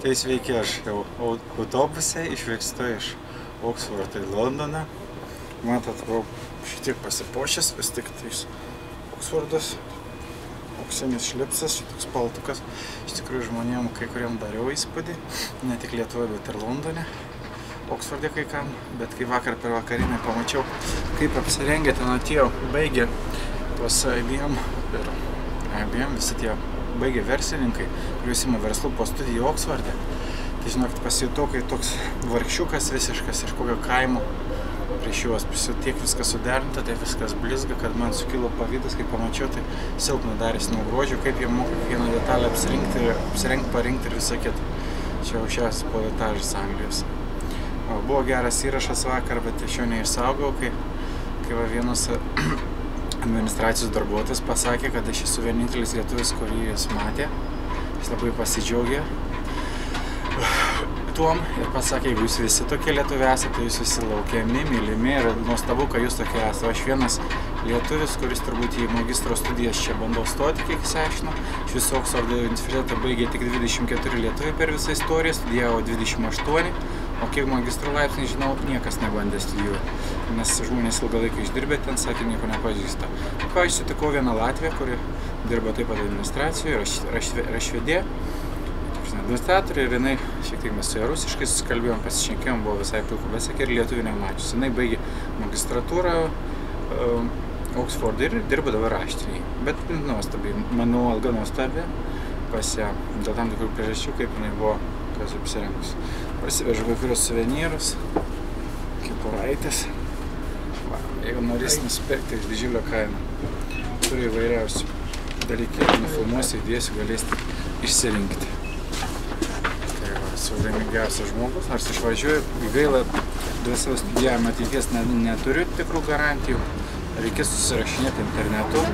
Tai sveiki, aš jau autobuse išvykstu iš Oksfordo į Londoną. Matot, buvau šitiek pasipuošęs, vis tik tais Oksfordas, auksinis šlipsas, šitoks paltukas. Iš tikrųjų žmonėm kai kuriem dariau įspūdį, ne tik Lietuvoje, bet ir Londone. Oksforde kai kam, bet kai vakar per vakarinę pamačiau, kaip apsirengę ten atėjo, baigė tuos IBM visi tie baigė verslininkai, kurie ima verslų po studijų Oksforde. Tai žinokit, pasijutau, kai toks vargšiukas visiškas iš kokio kaimo prieš juos. Tiek viskas suderinta, tai viskas blizga, kad man sukilo pavydas, kai pamačiau, tai silpna darėsi nuo grožio, kaip jie moka kiekvieną detalę apsirengti, parinkti ir visą kitą. Čia aukščiausias pilotažas Anglijos. Buvo geras įrašas vakar, bet aš jo neišsaugau, kai va vienas administracijos darbuotojas pasakė, kad aš esu vienintelis lietuvis, kurį jis matė. Jis labai pasidžiaugė tuom ir pasakė, jeigu jūs visi tokie lietuviai esate, tai jūs visi laukiami, mylimi ir nuostabu, kad jūs tokie esate. Aš vienas lietuvis, kuris turbūt į magistro studijas čia bandau stoti, kiek išsiaiškino. Iš viso Oksfordo universitetą baigė tik 24 lietuviai per visą istoriją, studijavo 28, o kiek magistro laipsnį, žinau, niekas nebandė studijuoti. Nes žmonės ilgą laiką išdirbė, ten sakė, nieko nepažįsta. Ką aš sutikau vieną Latviją, kuri dirba taip pat administracijoje, yra švedė, administratorė, ir jinai, šiek tiek mes su ją rusiškai susikalbėjom, pasišnekėjom, buvo visai pilku, bet sakė, ir lietuvių nemačius. Jinai baigė magistratūrą Oksforde ir dirba dabar raštiniai. Bet nuostabiai, manau, alga nuostabi pas ją, dėl tam tikrų priežasčių, kaip jinai buvo kas apsirengus. Parsivežu kai kurios suvenyrus, kepuraitės. Jeigu norės nusipirkti iš didžiulio kaino, turi įvairiausių dalykėlių, nufilmuosiu, įdėsiu, galėsite išsirinkti. Tai va, esu laimingiausias žmogus, nors išvažiuoju, gaila, dėl savo studijavimo ateities neturiu tikrų garantijų, reikės susirašinėti internetu,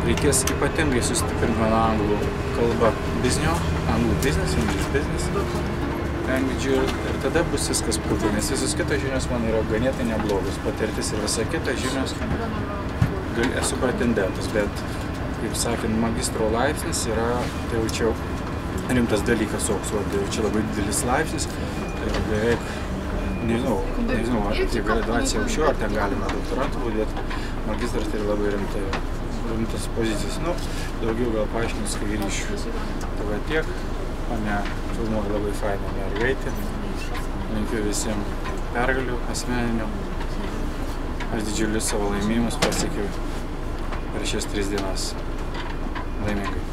reikės ypatingai sustiprinti mano anglų kalbą biznio, anglų biznis, English business. Ir tada bus viskas puiku, nes visos kitos žinios man yra ganėtai neblogos, patirtis ir visa kita žinios, esu pretendentas, bet, kaip sakant, magistro laipsnis yra, tai jau čia rimtas dalykas Oksforde, čia labai didelis laipsnis, tai yra beveik, nežinau, ar tai graduacija aukščiau, ar ten galima doktorantų būdėti, magistras tai labai rimtas pozicijos, daugiau gal paaiškins, kai grįšiu. Tai va tiek. Mane filmuoja labai faina mergaitė. Linkiu visiems pergalių asmeninių. Aš didžiulius savo laimėjimus pasiekiau per šias 3 dienas. Laimingai.